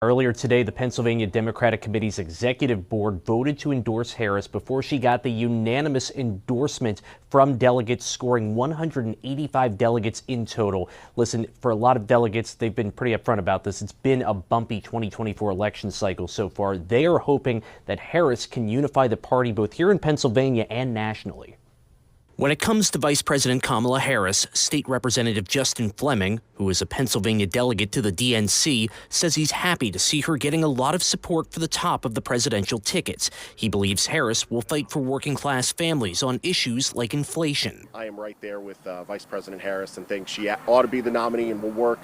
Earlier today, the Pennsylvania Democratic Committee's executive board voted to endorse Harris before she got the unanimous endorsement from delegates, scoring 185 delegates in total. Listen, for a lot of delegates, they've been pretty upfront about this. It's been a bumpy 2024 election cycle so far. They are hoping that Harris can unify the party both here in Pennsylvania and nationally. When it comes to Vice President Kamala Harris, State Representative Justin Fleming, who is a Pennsylvania delegate to the DNC, says he's happy to see her getting a lot of support for the top of the presidential tickets. He believes Harris will fight for working-class families on issues like inflation. I am right there with Vice President Harris and think she ought to be the nominee, and will work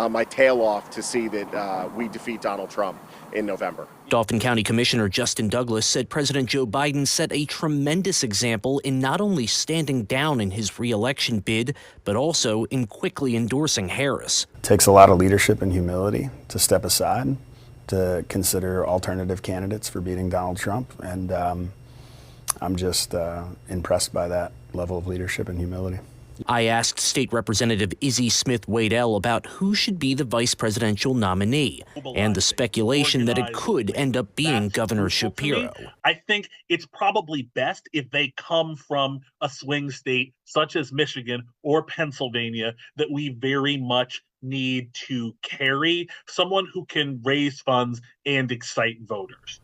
my tail off to see that we defeat Donald Trump in November. Dauphin County Commissioner Justin Douglas said President Joe Biden set a tremendous example in not only standing down in his re-election bid, but also in quickly endorsing Harris. It takes a lot of leadership and humility to step aside, to consider alternative candidates for beating Donald Trump, and I'm just impressed by that level of leadership and humility. I asked State Representative Izzy Smith-Waddell about who should be the vice presidential nominee and the speculation that it could end up being Governor Shapiro. I think it's probably best if they come from a swing state such as Michigan or Pennsylvania that we very much need to carry, someone who can raise funds and excite voters.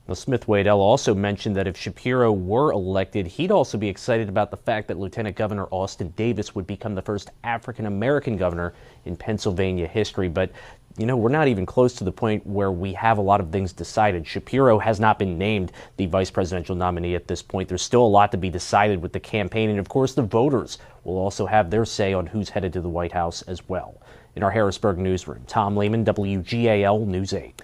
Now, Smith-Waddell also mentioned that if Shapiro were elected, he'd also be excited about the fact that Lieutenant Governor Austin Davis would become the first African-American governor in Pennsylvania history. But, you know, we're not even close to the point where we have a lot of things decided. Shapiro has not been named the vice presidential nominee at this point. There's still a lot to be decided with the campaign. And, of course, the voters will also have their say on who's headed to the White House as well. In our Harrisburg newsroom, Tom Lehman, WGAL News 8.